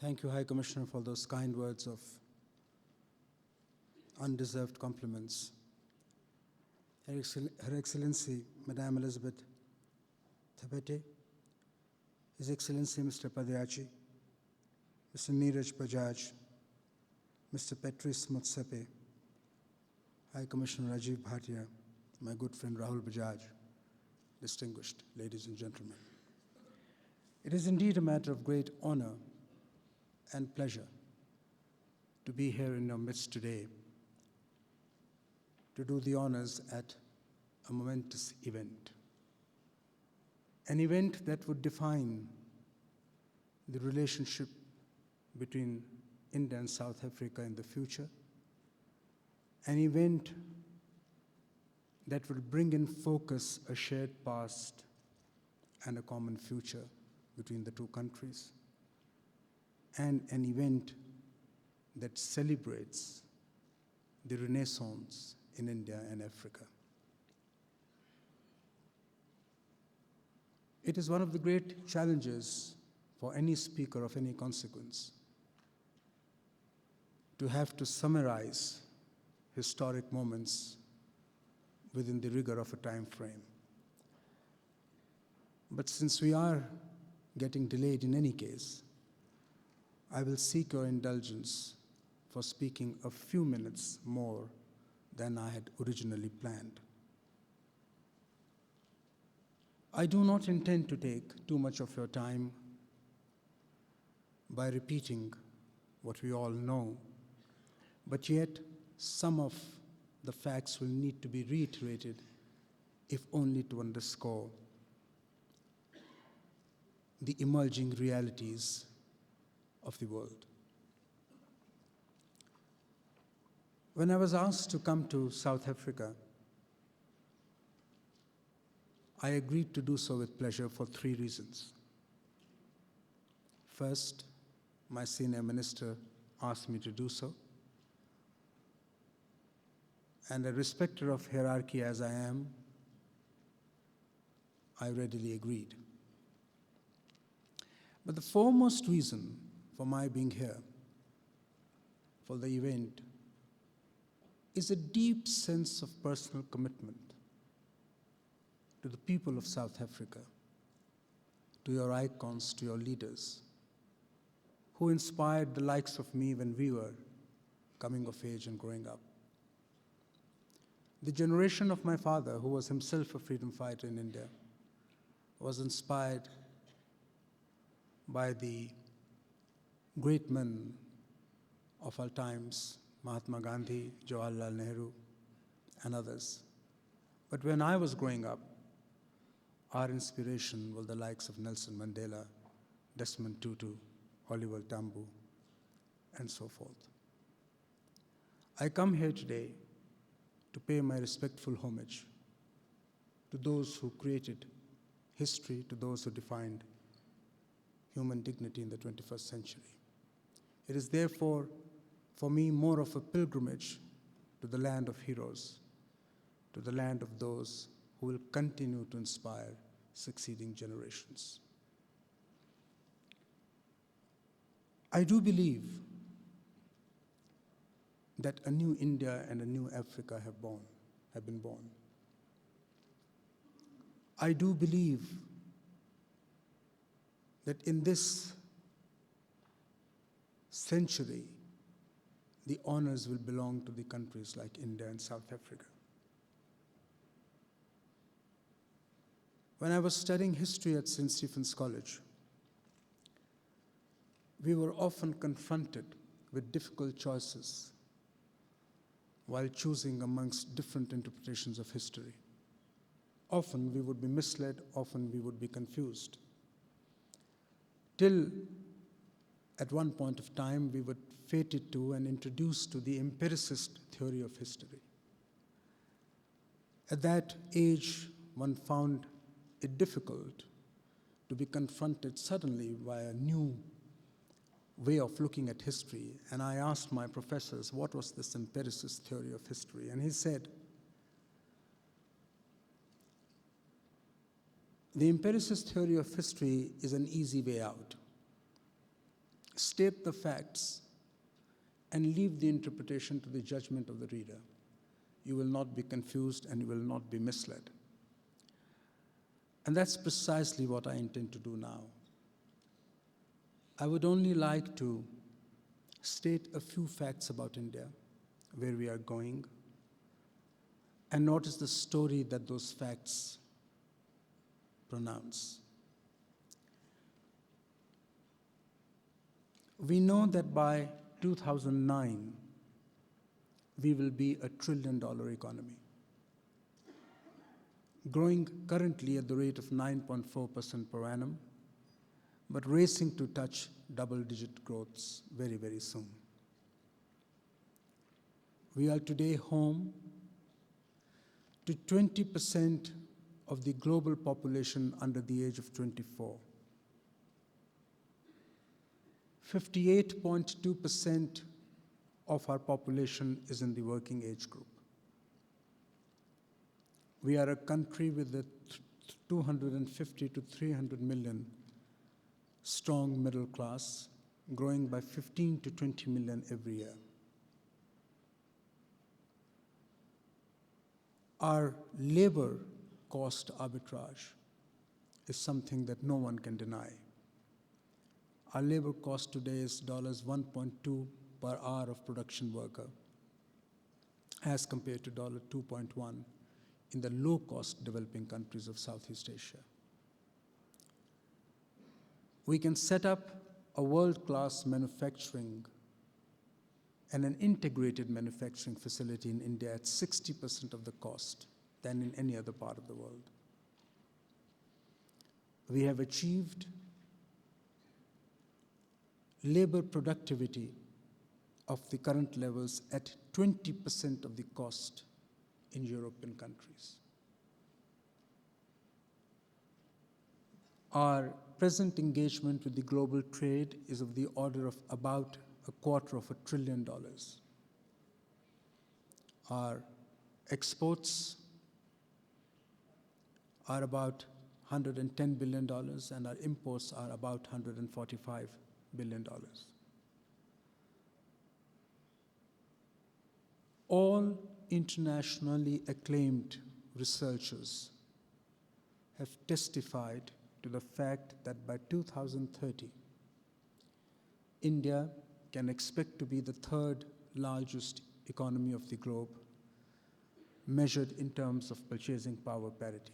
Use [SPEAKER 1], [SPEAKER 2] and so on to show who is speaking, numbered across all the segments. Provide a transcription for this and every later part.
[SPEAKER 1] Thank you, High Commissioner, for those kind words of undeserved compliments. Her Excellency, Madame Elizabeth Thabete, His Excellency Mr. Padyachi, Mr. Neeraj Bajaj, Mr. Patrice Motsepe, High Commissioner Rajiv Bhatia, my good friend Rahul Bajaj, distinguished ladies and gentlemen. It is indeed a matter of great honor and pleasure to be here in your midst today to do the honors at a momentous event. An event that would define the relationship between India and South Africa in the future. An event that will bring in focus a shared past and a common future between the two countries. And an event that celebrates the Renaissance in India and Africa. It is one of the great challenges for any speaker of any consequence to have to summarize historic moments within the rigor of a time frame. But since we are getting delayed in any case, I will seek your indulgence for speaking a few minutes more than I had originally planned. I do not intend to take too much of your time by repeating what we all know, but yet some of the facts will need to be reiterated, if only to underscore the emerging realities of the world. When I was asked to come to South Africa, I agreed to do so with pleasure for 3 reasons. First, my senior minister asked me to do so. And a respecter of hierarchy as I am, I readily agreed. But the foremost reason for my being here, for the event, is a deep sense of personal commitment to the people of South Africa, to your icons, to your leaders, who inspired the likes of me when we were coming of age and growing up. The generation of my father, who was himself a freedom fighter in India, was inspired by the great men of our times, Mahatma Gandhi, Jawaharlal Nehru, and others. But when I was growing up, our inspiration were the likes of Nelson Mandela, Desmond Tutu, Oliver Tambo, and so forth. I come here today to pay my respectful homage to those who created history, to those who defined human dignity in the 21st century. It is therefore, for me, more of a pilgrimage to the land of heroes, to the land of those who will continue to inspire succeeding generations. I do believe that a new India and a new Africa have been born. I do believe that in this century, the honors will belong to the countries like India and South Africa. When I was studying history at St. Stephen's College, we were often confronted with difficult choices while choosing amongst different interpretations of history. Often we would be misled, often we would be confused. Till at one point of time we were fated to and introduced to the empiricist theory of history. At that age, one found it difficult to be confronted suddenly by a new way of looking at history. And I asked my professors, what was this empiricist theory of history? And he said, the empiricist theory of history is an easy way out. state the facts, and leave the interpretation to the judgment of the reader. You will not be confused and you will not be misled. And that's precisely what I intend to do now. I would only like to state a few facts about India, where we are going, and notice the story that those facts pronounce. We know that by 2009, we will be a $1 trillion economy, growing currently at the rate of 9.4% per annum, but racing to touch double-digit growths very, very soon. We are today home to 20% of the global population under the age of 24. 58.2% of our population is in the working age group. We are a country with a 250 to 300 million strong middle class, growing by 15 to 20 million every year. Our labor cost arbitrage is something that no one can deny. Our labor cost today is $1.2 per hour of production worker, as compared to $2.1 in the low-cost developing countries of Southeast Asia. We can set up a world-class manufacturing and an integrated manufacturing facility in India at 60% of the cost than in any other part of the world. We have achieved labor productivity of the current levels at 20% of the cost in European countries. Our present engagement with the global trade is of the order of about $250 billion. Our exports are about $110 billion, and our imports are about $145 billion. All internationally acclaimed researchers have testified to the fact that by 2030, India can expect to be the third largest economy of the globe, measured in terms of purchasing power parity.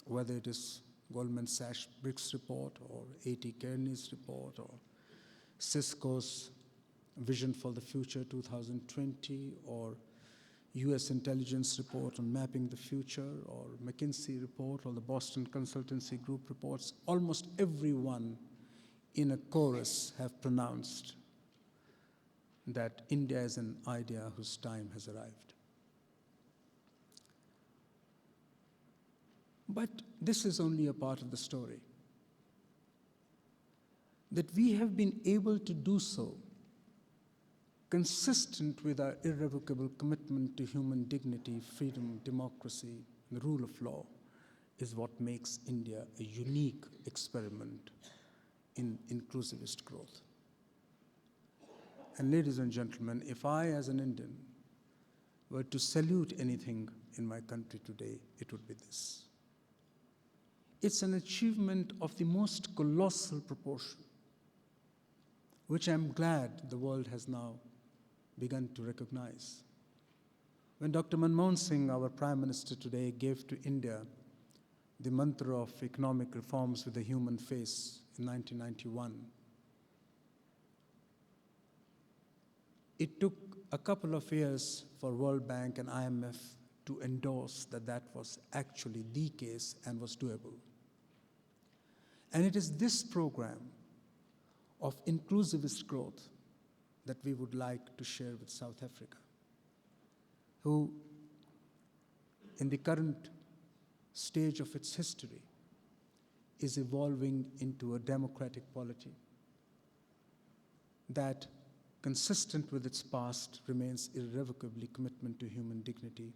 [SPEAKER 1] Whether it is Goldman Sachs BRICS report, or A.T. Kearney's report, or Cisco's Vision for the Future 2020, or US intelligence report on mapping the future, or McKinsey report, or the Boston Consultancy Group reports, almost everyone in a chorus have pronounced that India is an idea whose time has arrived. But this is only a part of the story. That we have been able to do so consistent with our irrevocable commitment to human dignity, freedom, democracy, and the rule of law is what makes India a unique experiment in inclusivist growth. And ladies and gentlemen, if I, as an Indian, were to salute anything in my country today, it would be this. It's an achievement of the most colossal proportion, which I'm glad the world has now begun to recognize. When Dr. Manmohan Singh, our Prime Minister today, gave to India the mantra of economic reforms with a human face in 1991, it took a couple of years for World Bank and IMF to endorse that that was actually the case and was doable. And it is this program of inclusivist growth that we would like to share with South Africa, who, in the current stage of its history, is evolving into a democratic polity that, consistent with its past, remains irrevocably commitment to human dignity,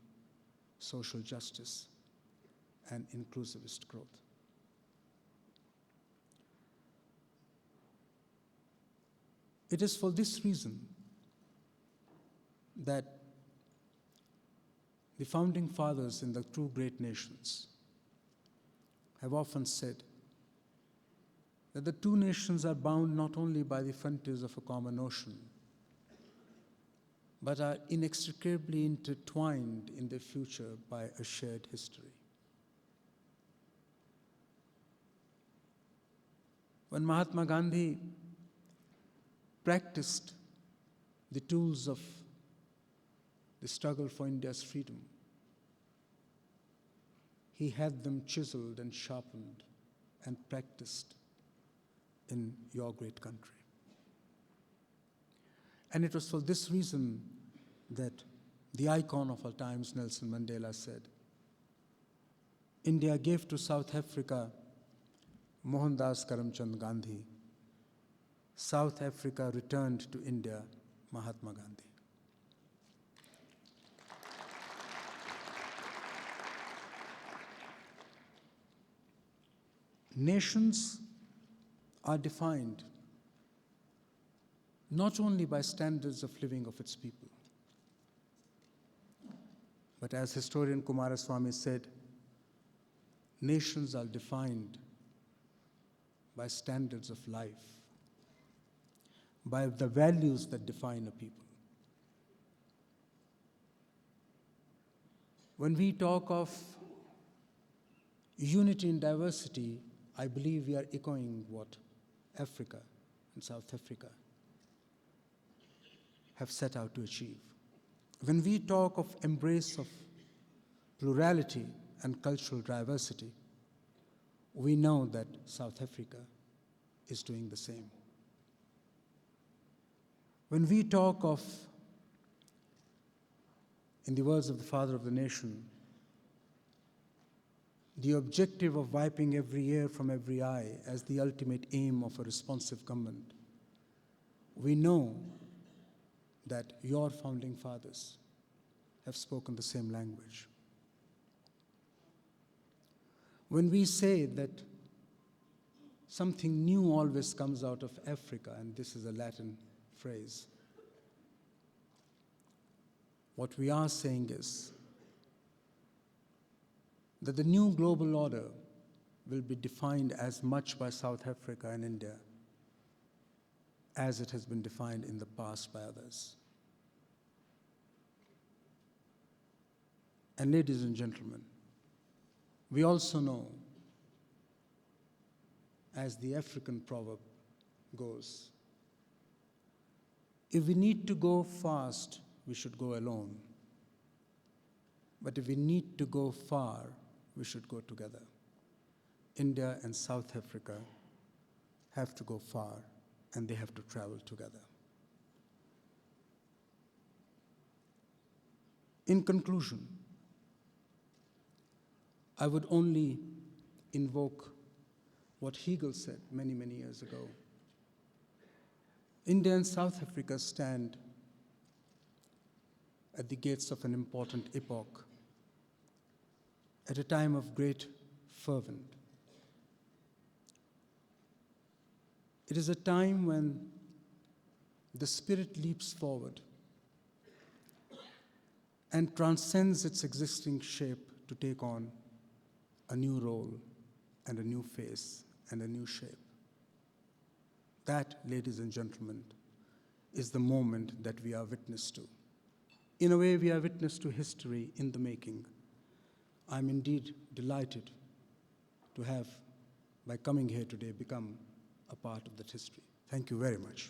[SPEAKER 1] social justice, and inclusivist growth. It is for this reason that the founding fathers in the two great nations have often said that the two nations are bound not only by the frontiers of a common ocean, but are inextricably intertwined in their future by a shared history. When Mahatma Gandhi practiced the tools of the struggle for India's freedom, he had them chiseled and sharpened and practiced in your great country. And it was for this reason that the icon of our times, Nelson Mandela, said, India gave to South Africa Mohandas Karamchand Gandhi. South Africa returned to India Mahatma Gandhi. Nations are defined not only by standards of living of its people, but as historian Kumaraswamy said, nations are defined by standards of life, by the values that define a people. When we talk of unity in diversity, I believe we are echoing what Africa and South Africa have set out to achieve. When we talk of embrace of plurality and cultural diversity, we know that South Africa is doing the same. When we talk of, in the words of the father of the nation, the objective of wiping every hair from every eye as the ultimate aim of a responsive government, we know that your founding fathers have spoken the same language. When we say that something new always comes out of Africa, and this is a Latin phrase, what we are saying is that the new global order will be defined as much by South Africa and India as it has been defined in the past by others. And ladies and gentlemen, we also know, as the African proverb goes, if we need to go fast, we should go alone. But if we need to go far, we should go together. India and South Africa have to go far, and they have to travel together. In conclusion, I would only invoke what Hegel said many, many years ago. India and South Africa stand at the gates of an important epoch, at a time of great fervent. It is a time when the spirit leaps forward and transcends its existing shape to take on a new role and a new face and a new shape. That, ladies and gentlemen, is the moment that we are witness to. In a way, we are witness to history in the making. I'm indeed delighted to have, by coming here today, become a part of that history. Thank you very much.